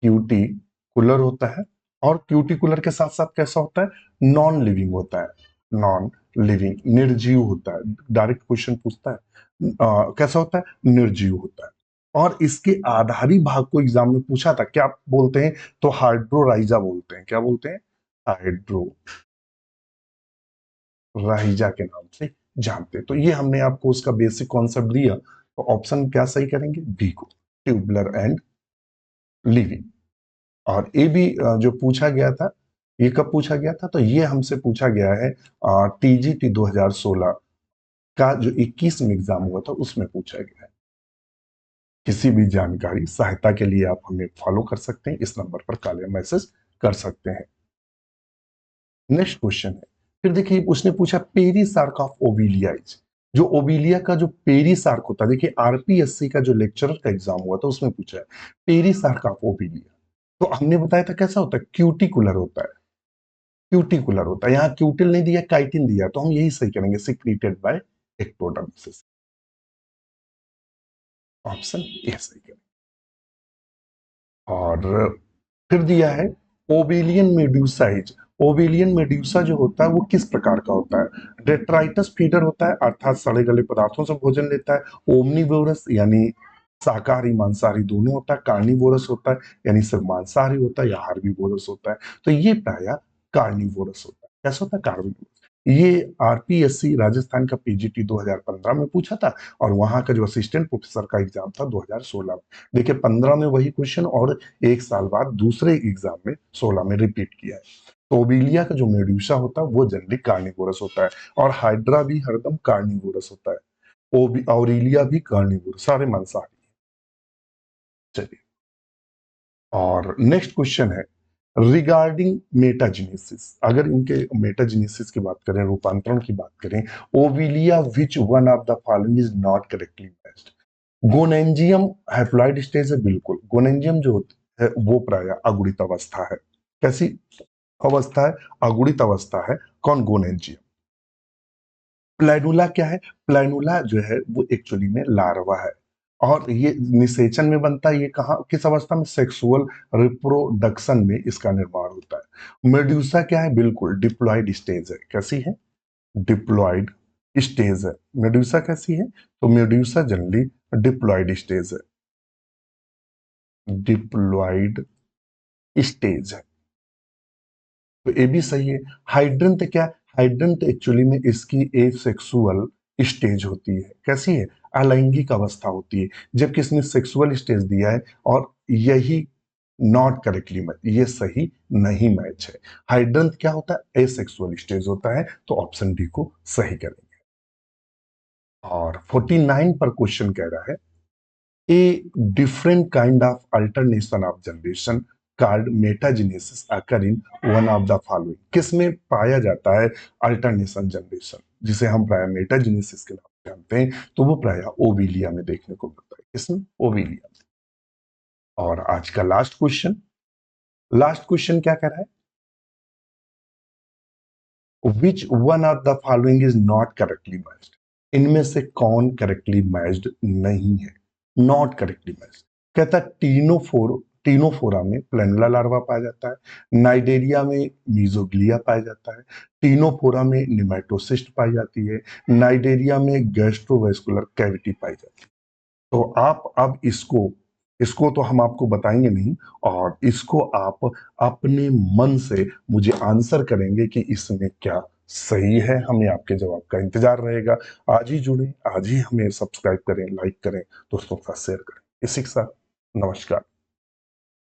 क्यूटिकुलर होता है। और क्यूटिकुलर के साथ साथ कैसा होता है? नॉन लिविंग होता है। नॉन लिविंग, निर्जीव होता है। डायरेक्ट क्वेश्चन पूछता है, कैसा होता है? निर्जीव होता है। और इसके आधारी भाग को एग्जाम में पूछा था, क्या बोलते हैं? तो हाइड्रोराइजा बोलते हैं। क्या बोलते हैं? हाइड्रोराइजा के नाम से जानते हैं। तो ये हमने आपको उसका बेसिक कॉन्सेप्ट दिया। तो ऑप्शन क्या सही करेंगे? बी को, ट्यूबुलर एंड लिविंग। और ये भी जो पूछा गया था, ये कब पूछा गया था? तो ये हमसे पूछा गया है टीजीटी 2016 का जो 21 में एग्जाम हुआ था उसमें पूछा गया है। किसी भी जानकारी सहायता के लिए आप हमें फॉलो कर सकते हैं, इस नंबर पर कॉल या मैसेज कर सकते हैं। नेक्स्ट क्वेश्चन है। फिर देखिए उसने पूछा पेरीसार्क ऑफ ओविलियाइज। जो ओविलिया का जो पेरीसार्क होता है, देखिए आरपीएससी का जो लेक्चरर का एग्जाम हुआ था उसमें पूछा है पेरीसार्क ऑफ ओविलिया। तो हमने बताया था कैसा होता है? क्यूटिकुलर होता है। क्यूटिकुलर होता है। यहाँ क्यूटिल नहीं दिया, काइटिन दिया, तो हम यही सही करेंगे, सिक्रीटेड बाय एक्टोडर्मिस। ऑप्शन ए सही करेंगे। और फिर दिया है ओवेलियन मेड्यूसाइज। ओवेलियन मेड्यूसा जो होता है वो किस प्रकार का होता है? डेट्राइटस फीडर होता है, अर्थात सड़े गले पदार्थों से भोजन लेता है। ओमनीवोरस यानी शाकाहारी मांसाहारी दोनों होता है। कार्निवोरस होता है यानी सिर्फ मांसाहारी होता है, या हार्बिवोरस होता है। तो ये प्राय कार्निवोरस होता है। कैसा होता है? कार्निवोरस। ये आरपीएससी राजस्थान का पीजीटी 2015 में पूछा था, और वहां का जो असिस्टेंट प्रोफेसर का एग्जाम था 2016 में। देखिए 15 में वही क्वेश्चन, और एक साल बाद दूसरे एग्जाम में 16 में रिपीट किया है। तो ओबिलिया का जो मेड्यूसा होता है वो जनरली कार्निवोरस होता है, और हाइड्रा भी हरदम कार्निवोरस होता है। ऑरेलिया भी कार्निवोरस, सारे मांसाहारी। चलिए, और नेक्स्ट क्वेश्चन है रिगार्डिंग मेटाजेनेसिस। अगर इनके मेटाजेनेसिस की बात करें, रूपांतरण की बात करें, Obelia which one of the following is not correctly matched. Gonangium haploid stage है, बिल्कुल। गोनेंजियम जो है वो प्राय अगुणित अवस्था है। कैसी अवस्था है? अगुणित अवस्था है। कौन? गोनेंजियम। प्लैनुला क्या है? प्लैनुला जो है वो एक्चुअली में लार्वा है। और ये निषेचन में बनता है, ये कहाँ किस अवस्था में? सेक्सुअल रिप्रोडक्शन में इसका निर्माण होता है। मेड्यूसा क्या है? बिल्कुल डिप्लॉयड स्टेज है। कैसी है? डिप्लॉयड स्टेज है। मेड्यूसा कैसी है? तो मेड्यूसा जनरली डिप्लॉयड स्टेज है, डिप्लॉयड स्टेज है। तो ये भी सही है। हाइड्रंट क्या है? हाइड्रंट एक्चुअली में इसकी एसेक्सुअल स्टेज होती है। कैसी है? अलैंगिक अवस्था होती है, जबकि इसने सेक्सुअल स्टेज दिया है और यही नॉट करेक्टली मैच, ये सही नहीं मैच है। हाइड्रंट क्या होता है? एसेक्सुअल स्टेज होता है, तो ऑप्शन डी को सही करेंगे। और 49 पर क्वेश्चन कह रहा है, A different kind of alternation of generation called metagenesis occur in one of the following। किसमें पाया जाता है अल्टरनेशन जनरेशन, जिसे हम प्राय मेटाजेनेसिस के नाम से जानते हैं? तो वो प्राय ओविलिया में देखने को मिलता है। किसमें? ओविलिया में। और आज का लास्ट क्वेश्चन क्या कह रहा है? विच one of the following is not correctly matched. इनमें से कौन करेक्टली मैच्ड नहीं है? Not correctly matched. कहता है टीनोफोरा में प्लेनुला लार्वा पाया जाता है, नाइडेरिया में मीजोग्लिया पाया जाता है, टीनोफोरा में निमेटोसिस्ट पाई जाती है, नाइडेरिया में गैस्ट्रोवेस्कुलर कैविटी पाई जाती है। तो आप अब इसको इसको तो हम आपको बताएंगे नहीं, और इसको आप अपने मन से मुझे आंसर करेंगे कि इसमें क्या सही है। हमें आपके जवाब का इंतजार रहेगा। आज ही जुड़े, आज ही हमें सब्सक्राइब करें, लाइक करें, दोस्तों के साथ शेयर करें। इसी के साथ नमस्कार।